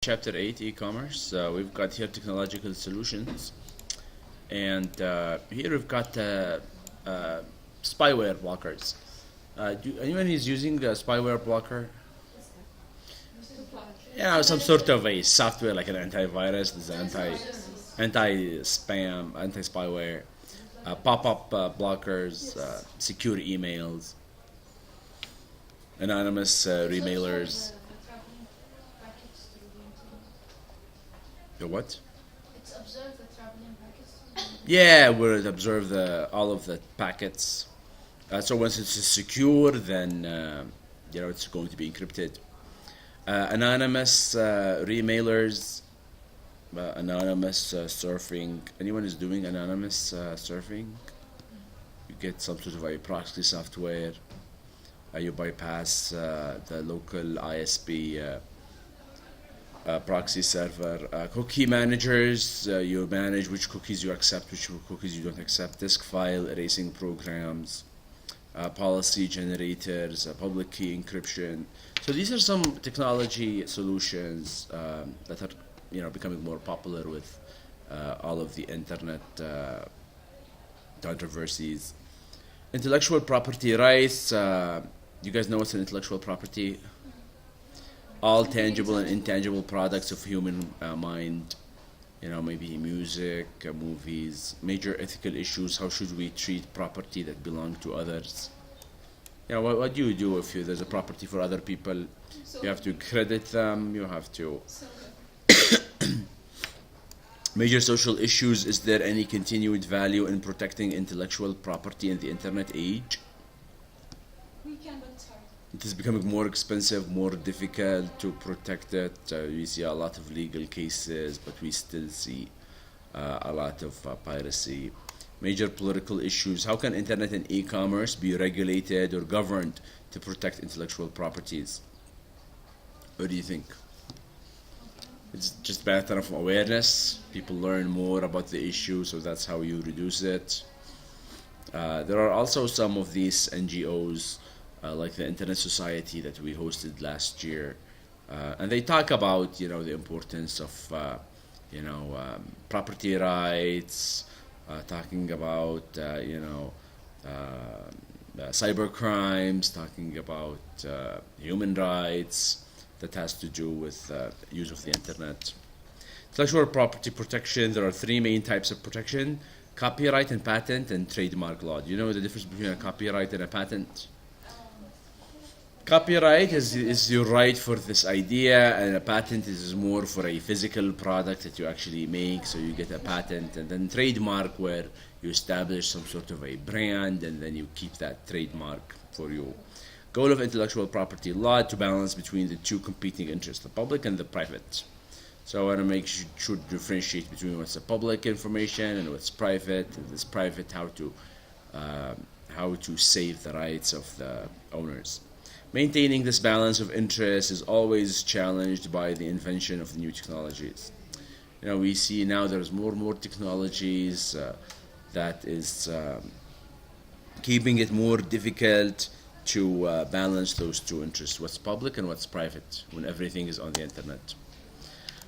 Chapter 8 E-commerce. We've got here technological solutions, and here we've got spyware blockers. Anyone is using a spyware blocker? Yeah, some sort of a software like an antivirus, this anti-spam, anti-spyware, pop-up blockers, secure emails, anonymous remailers. The what? It's observe the traveling packets. Yeah, we'll observe all of the packets. So once it's secure, then it's going to be encrypted. Anonymous remailers, anonymous surfing. Anyone is doing anonymous surfing? You get some sort of a proxy software. You bypass the local ISP proxy server. Cookie managers, you manage which cookies you accept, which cookies you don't accept. Disk file erasing programs, policy generators, public key encryption. So these are some technology solutions that are becoming more popular with all of the internet controversies. Intellectual property rights. You guys know what's an intellectual property? All tangible and intangible products of human mind, maybe music, movies, major ethical issues. How should we treat property that belong to others? What do you do if there's a property for other people? You have to credit them, you have to... Major social issues. Is there any continued value in protecting intellectual property in the internet age? We can, but it's hard. It is becoming more expensive, more difficult to protect it. We see a lot of legal cases, but we still see a lot of piracy. Major political issues. How can internet and e-commerce be regulated or governed to protect intellectual properties? What do you think? It's just a matter of awareness. People learn more about the issue, so that's how you reduce it. There are also some of these NGOs like the Internet Society that we hosted last year, and they talk about the importance of property rights, talking about cyber crimes, talking about human rights that has to do with use of the internet. Intellectual property protection. There are three main types of protection: copyright and patent and trademark law. Do you know the difference between a copyright and a patent? Copyright is your right for this idea, and a patent is more for a physical product that you actually make, so you get a patent. And then trademark, where you establish some sort of a brand and then you keep that trademark for you. Goal of intellectual property law: to balance between the two competing interests, the public and the private. So I want to make sure to differentiate between what's the public information and what's private. And this private, how to save the rights of the owners. Maintaining this balance of interest is always challenged by the invention of new technologies. We see now there's more and more technologies that is keeping it more difficult to balance those two interests, what's public and what's private, when everything is on the internet.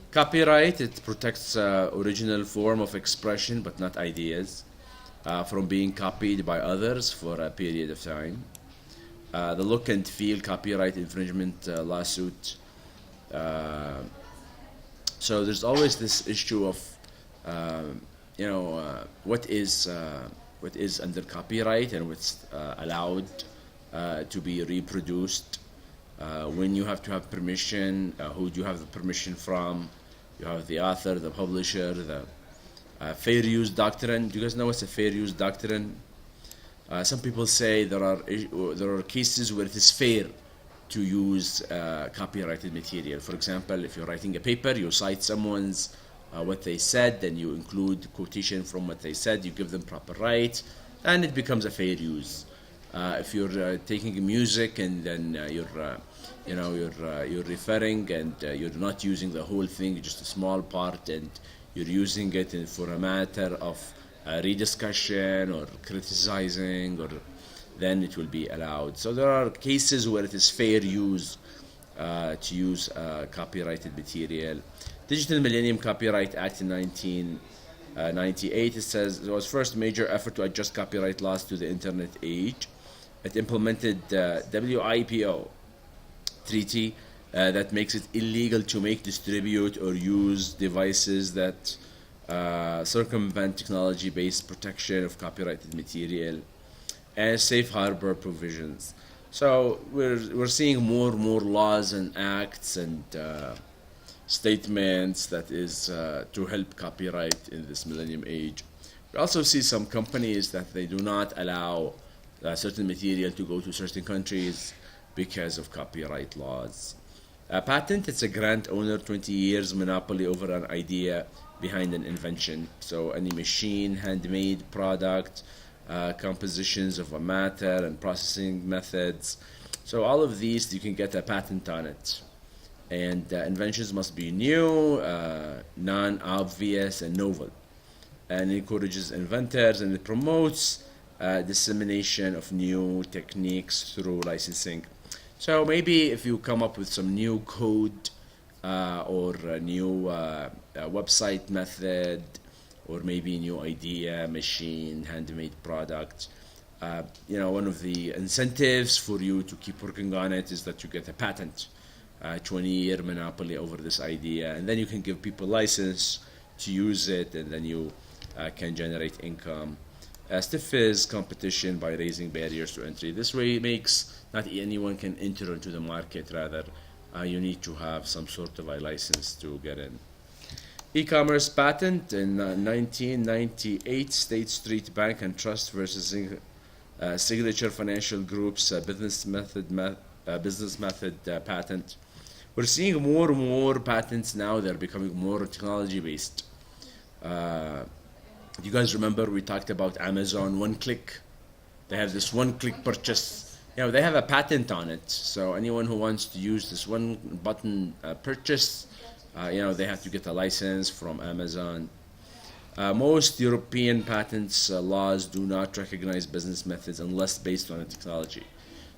Copyright, it protects original form of expression, but not ideas, from being copied by others for a period of time. The look and feel copyright infringement lawsuit. So there's always this issue of, what is under copyright and what's allowed to be reproduced. When you have to have permission, who do you have the permission from? You have the author, the publisher, the fair use doctrine. Do you guys know what's a fair use doctrine? Some people say there are cases where it is fair to use copyrighted material. For example, if you're writing a paper, you cite someone's what they said, then you include quotation from what they said, you give them proper rights, and it becomes a fair use. If you're taking music and then you're referring and you're not using the whole thing, just a small part, and you're using it for a matter of rediscussion or criticizing, or then it will be allowed. So there are cases where it is fair use to use copyrighted material. Digital Millennium Copyright Act in 1998, it says it was first major effort to adjust copyright laws to the internet age. It implemented WIPO treaty that makes it illegal to make, distribute, or use devices that circumvent technology-based protection of copyrighted material, and safe harbor provisions. So we're seeing more laws and acts and statements that is to help copyright in this millennium age. We also see some companies that they do not allow certain material to go to certain countries because of copyright laws. A patent, it's a grant owner 20 years monopoly over an idea behind an invention. So any machine, handmade product, compositions of a matter and processing methods. So all of these, you can get a patent on it. And inventions must be new, non-obvious, and novel. And it encourages inventors and it promotes dissemination of new techniques through licensing. So maybe if you come up with some new code or a new website method, or maybe a new idea, machine, handmade product, one of the incentives for you to keep working on it is that you get a patent, 20-year monopoly over this idea, and then you can give people license to use it, and then you can generate income. Stifles competition by raising barriers to entry. This way it makes not anyone can enter into the market, rather you need to have some sort of a license to get in. E-commerce patent in 1998, State Street Bank and Trust versus Signature Financial Group's business method patent. We're seeing more and more patents now. They're becoming more technology based. You guys remember we talked about Amazon one-click? They have this one-click purchase. They have a patent on it. So anyone who wants to use this one-button purchase, they have to get a license from Amazon. Most European patents laws do not recognize business methods unless based on a technology.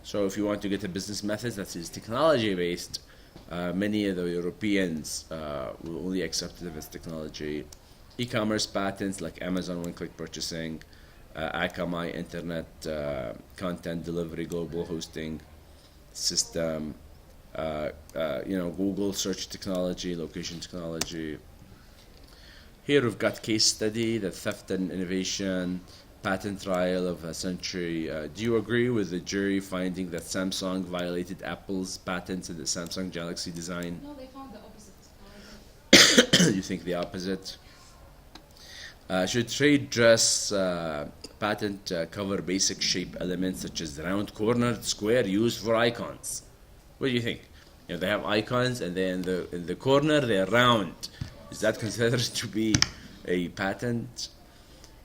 So if you want to get a business method that is technology-based, many of the Europeans will only accept it as technology. E-commerce patents like Amazon one-click purchasing, Akamai internet content delivery global hosting system, Google search technology, location technology. Here we've got case study, the theft and innovation, patent trial of a century. Do you agree with the jury finding that Samsung violated Apple's patents in the Samsung Galaxy design? No, they found the opposite. You think the opposite? Should trade dress patent cover basic shape elements such as round, cornered, square used for icons? What do you think? They have icons, and then in the corner they're round. Is that considered to be a patent?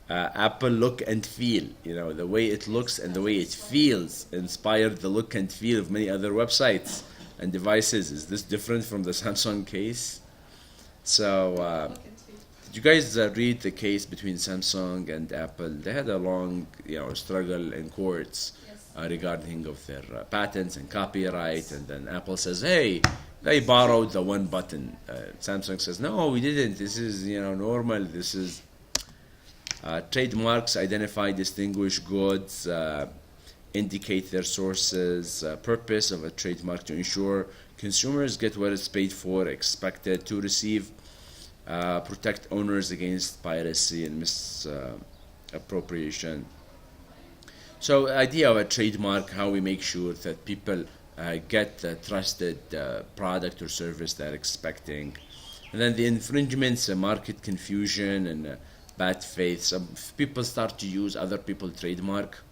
Apple look and feel. The way it looks and the way it feels inspired the look and feel of many other websites and devices. Is this different from the Samsung case? So. Did you guys read the case between Samsung and Apple? They had a long, struggle in courts regarding of their patents and copyright, and then Apple says, "Hey, they borrowed the one button." Samsung says, "No, we didn't. This is, normal. This is trademarks identify distinguished goods, indicate their sources, purpose of a trademark to ensure consumers get what it's paid for, expected to receive." Protect owners against piracy and misappropriation. So the idea of a trademark, how we make sure that people get the trusted product or service they're expecting. And then the infringements, market confusion and bad faith. Some people start to use other people's trademark,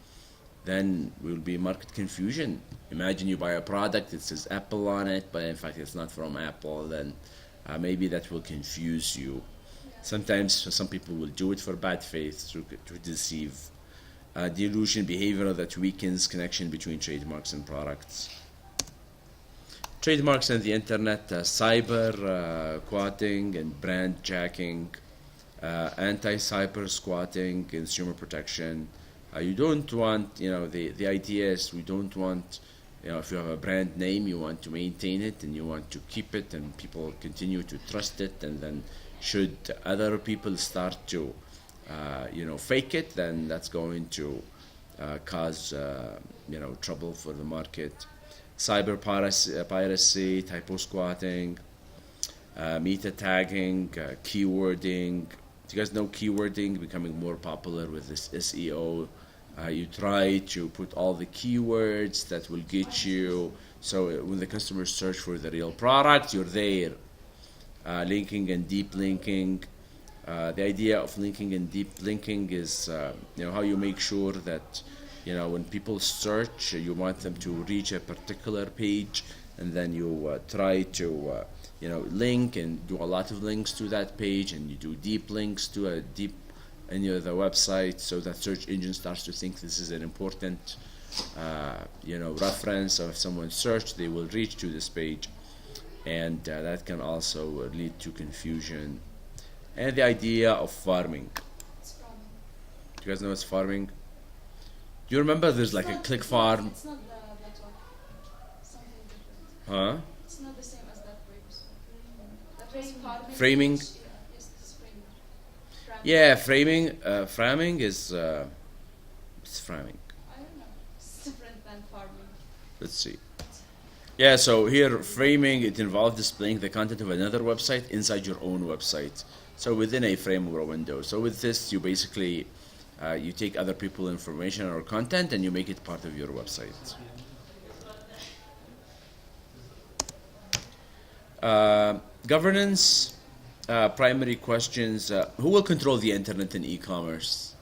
then will be market confusion. Imagine you buy a product, it says Apple on it, but in fact it's not from Apple, then maybe that will confuse you. Sometimes some people will do it for bad faith, to deceive. Delusion behavior that weakens connection between trademarks and products. Trademarks and the internet, cyber squatting and brand jacking, anti-cyber squatting, consumer protection. You don't want, the idea is we don't want if you have a brand name, you want to maintain it and you want to keep it, and people continue to trust it. And then, should other people start to, fake it, then that's going to cause, trouble for the market. Cyber piracy, typo squatting, meta tagging, keywording. Do you guys know keywording becoming more popular with this SEO? You try to put all the keywords that will get you, so when the customers search for the real product, you're there. Linking and deep linking. The idea of linking and deep linking is, how you make sure that, when people search, you want them to reach a particular page, and then you try to, link and do a lot of links to that page, and you do deep links to a deep in the website, so that search engine starts to think this is an important, reference. So if someone searched, they will reach to this page, and that can also lead to confusion. And the idea of farming. It's farming. Do you guys know what's farming? Do you remember there's like a click farm? It's not that one. Something different. Huh? It's not the same as that previous one. That was farming. Framing? Yeah, yes, this is framing. Yeah, framing is it's framing. I don't know. It's different than farming. Let's see. Yeah, so here framing, it involves displaying the content of another website inside your own website. So within a frame or a window. So with this, you basically you take other people's information or content and you make it part of your website. Governance, primary questions. Who will control the internet and e-commerce?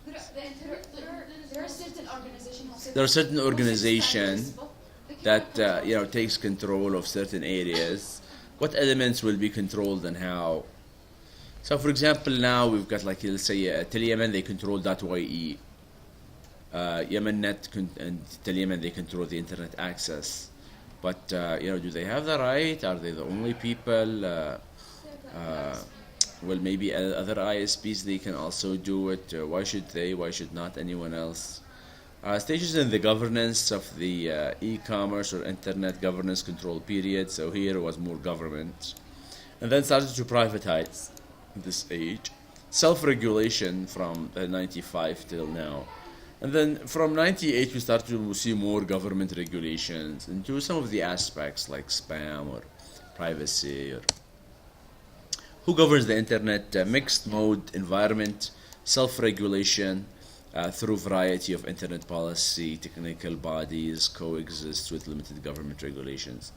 There are certain organizations. There are certain organizations that takes control of certain areas. What elements will be controlled and how? So, for example, now we've got, like, let's say Tel Yemen, they control .ye. YemenNet and Tel Yemen, they control the internet access. But do they have the right? Are they the only people? Well, maybe other ISPs, they can also do it. Why should they? Why should not anyone else? Stages in the governance of the e-commerce or internet governance control period. So here was more government, and then started to privatize this age. Self-regulation from 95 till now. And then from 98 we started to see more government regulations into some of the aspects like spam or privacy or who governs the internet, mixed mode environment, self-regulation through variety of internet policy, technical bodies coexist with limited government regulations.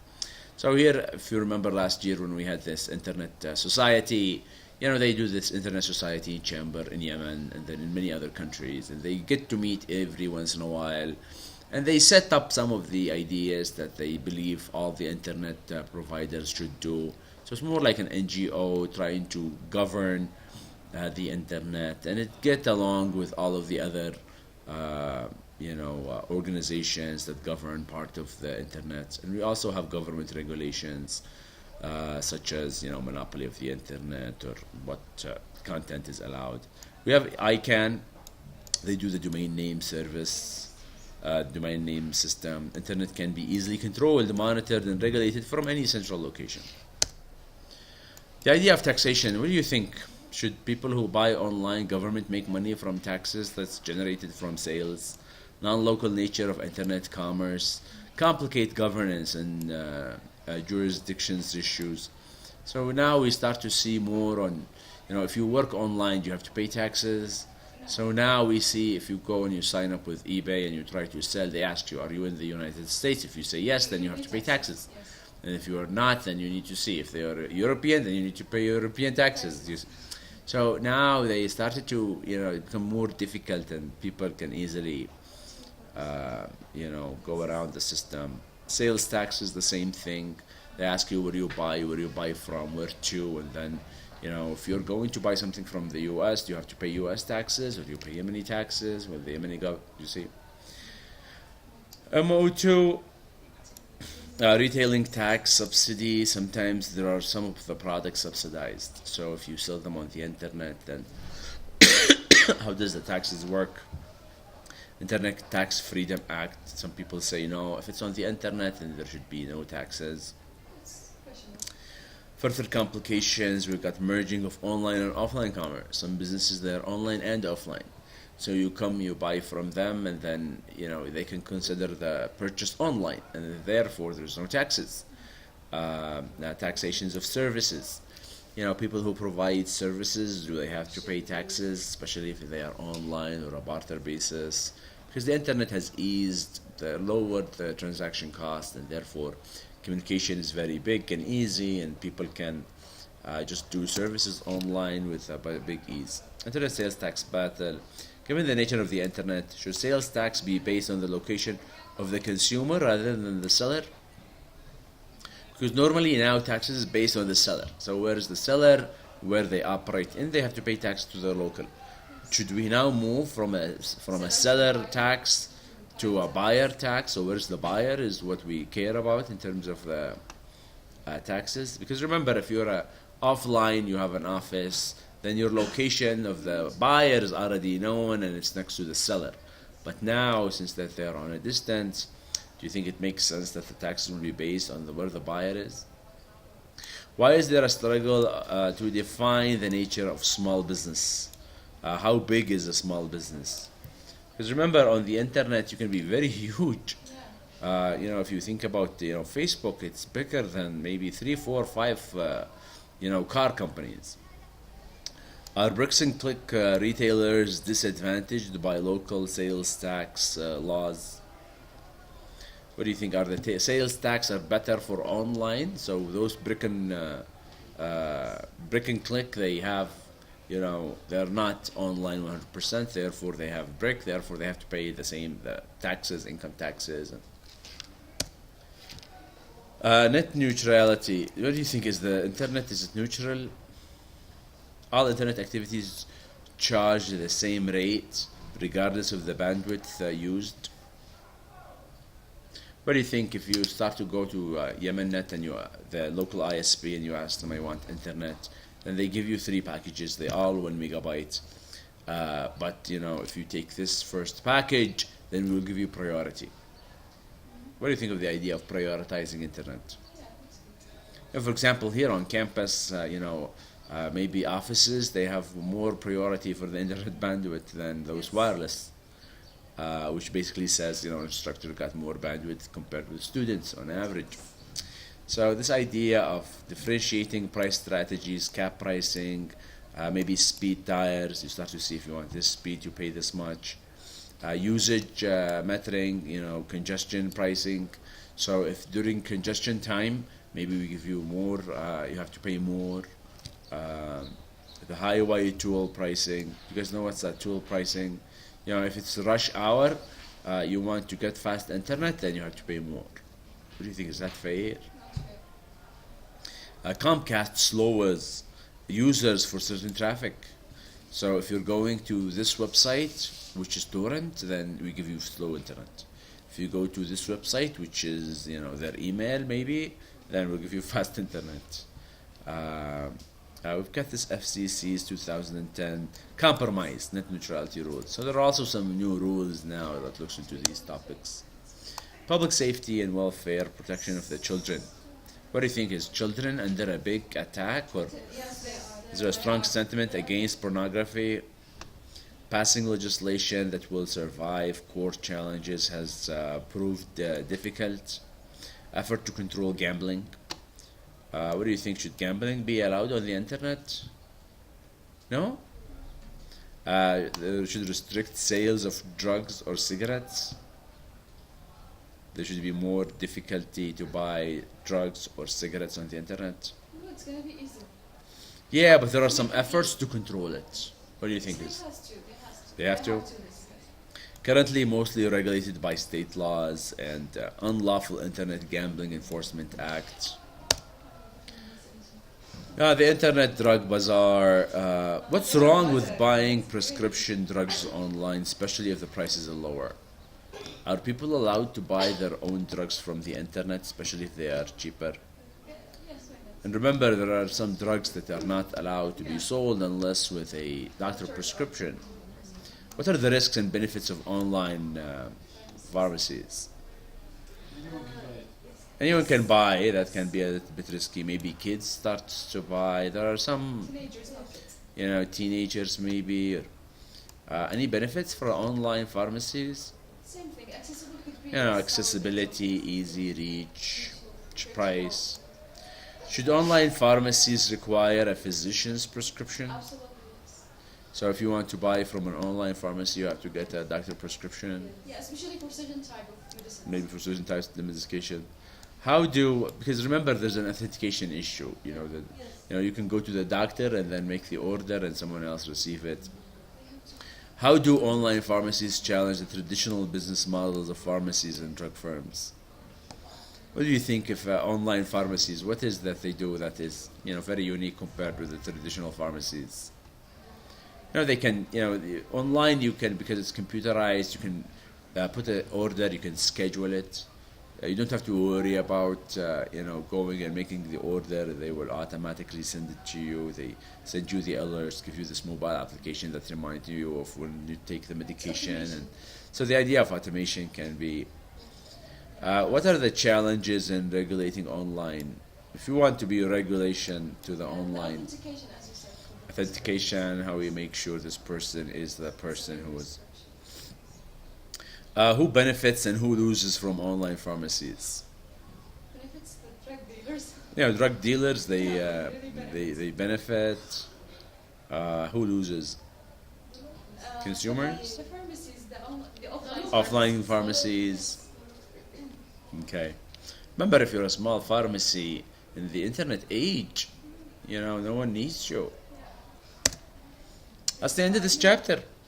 So here, if you remember last year when we had this internet society, they do this internet society chamber in Yemen and then in many other countries, and they get to meet every once in a while, and they set up some of the ideas that they believe all the internet providers should do. So it's more like an NGO trying to govern the internet, and it get along with all of the other organizations that govern part of the internet. And we also have government regulations such as monopoly of the internet or what content is allowed. We have ICANN. They do the domain name service, domain name system. Internet can be easily controlled, monitored, and regulated from any central location. The idea of taxation. What do you think? Should people who buy online government make money from taxes that's generated from sales? Non-local nature of internet commerce, complicate governance and jurisdictions issues. So now we start to see more on, if you work online, you have to pay taxes. So now we see if you go and you sign up with eBay and you try to sell, they ask you, are you in the United States? If you say yes, then you have to pay taxes. And if you are not, then you need to see. If they are European, then you need to pay European taxes. So now they started to, become more difficult, and people can easily, go around the system. Sales tax is the same thing. They ask you where you buy from, where to, and then, if you're going to buy something from the U.S., do you have to pay U.S. taxes, or do you pay Yemeni taxes with the Yemeni government? You see. MO2. Retailing tax subsidy. Sometimes there are some of the products subsidized. So if you sell them on the internet, then how does the taxes work? Internet Tax Freedom Act. Some people say no, if it's on the internet, then there should be no taxes. It's questionable. Further complications, we've got merging of online and offline commerce. Some businesses, they're online and offline. So you come, you buy from them, and then they can consider the purchase online, and therefore there's no taxes. Taxations of services. People who provide services, do they have to pay taxes, especially if they are online or a barter basis? Because the internet has lowered the transaction cost, and therefore communication is very big and easy, and people can just do services online with big ease. Internet sales tax battle. Given the nature of the internet, should sales tax be based on the location of the consumer rather than the seller? Because normally now taxes is based on the seller. So where is the seller, where they operate in, they have to pay tax to the local. Should we now move from a seller tax to a buyer tax? So where's the buyer is what we care about in terms of the taxes. Because remember, if you're offline, you have an office, then your location of the buyer is already known and it's next to the seller. But now, since that they're on a distance, do you think it makes sense that the taxes will be based on where the buyer is? Why is there a struggle to define the nature of small business? How big is a small business? Because remember, on the internet, you can be very huge. If you think about Facebook, it's bigger than maybe 3, 4, 5 car companies. Are bricks and click retailers disadvantaged by local sales tax laws? What do you think? Are the sales tax are better for online? So those brick and click, they have, they're not online 100%. Therefore, they have brick. Therefore, they have to pay the taxes, income taxes. Net neutrality. What do you think? Is the internet, is it neutral? All internet activities charge the same rate regardless of the bandwidth used. What do you think if you start to go to YemenNet and the local ISP, and you ask them, I want internet, then they give you 3 packages, they all 1 megabyte. But if you take this first package, then we'll give you priority. What do you think of the idea of prioritizing internet? For example, here on campus, maybe offices, they have more priority for the internet bandwidth than those wireless, which basically says, instructor got more bandwidth compared with students on average. So this idea of differentiating price strategies, cap pricing, maybe speed tiers, you start to see if you want this speed, you pay this much. Usage metering, congestion pricing. So if during congestion time, maybe we give you more, you have to pay more. The highway tool pricing. You guys know what's that tool pricing? If it's rush hour, you want to get fast internet, then you have to pay more. What do you think? Is that fair? Comcast lowers users for certain traffic. So if you're going to this website, which is torrent, then we give you slow internet. If you go to this website, which is their email maybe, then we'll give you fast internet. We've got this FCC's 2010 compromise net neutrality rules. So there are also some new rules now that looks into these topics. Public safety and welfare, protection of the children. What do you think? Is children under a big attack, or Yes, they are. is there a strong sentiment against pornography? Passing legislation that will survive court challenges has proved difficult. Effort to control gambling. What do you think? Should gambling be allowed on the internet? No? They should restrict sales of drugs or cigarettes. There should be more difficulty to buy drugs or cigarettes on the internet. No, it's gonna be easy. Yeah, but there are some efforts to control it. What do you think? It Is has to. They have to? Yes. currently mostly regulated by state laws and unlawful internet gambling enforcement acts. The internet drug bazaar. What's wrong with buying prescription drugs online, especially if the prices are lower? Are people allowed to buy their own drugs from the internet, especially if they are cheaper? Yes, why not? And remember, there are some drugs that are not allowed to be sold unless with a doctor prescription. What are the risks and benefits of online pharmacies? Anyone can buy. That can be a little bit risky. Maybe kids start to buy. There are some, Teenagers not it. teenagers maybe. Any benefits for online pharmacies? Same thing. Accessible could be. Accessibility, easy reach, price. Should online pharmacies require a physician's prescription? Absolutely. Yes. So if you want to buy from an online pharmacy, you have to get a doctor prescription, Yeah, especially for certain type of medicine. maybe for certain types of medication. Because remember, there's an authentication issue. That Yes. you can go to the doctor and then make the order, and someone else receive it. How do online pharmacies challenge the traditional business models of pharmacies and drug firms? What do you think of online pharmacies? What is that they do that is very unique compared with the traditional pharmacies? They can online you can, because it's computerized, you can put an order, you can schedule it. You don't have to worry about going and making the order. They will automatically send it to you. They send you the alerts, give you this mobile application that reminds you of when you take the medication. And so the idea of automation can be. What are the challenges in regulating online? If you want to be regulation to the online Authentication, as you said. authentication, how we make sure this person is the person who is. Who benefits and who loses from online pharmacies? Benefits the drug dealers. Drug dealers, they Really they benefit. Who loses? Consumers? The pharmacies, the offline. Offline pharmacies. Okay. Remember, if you're a small pharmacy in the internet age, no one needs you. That's the end of this chapter.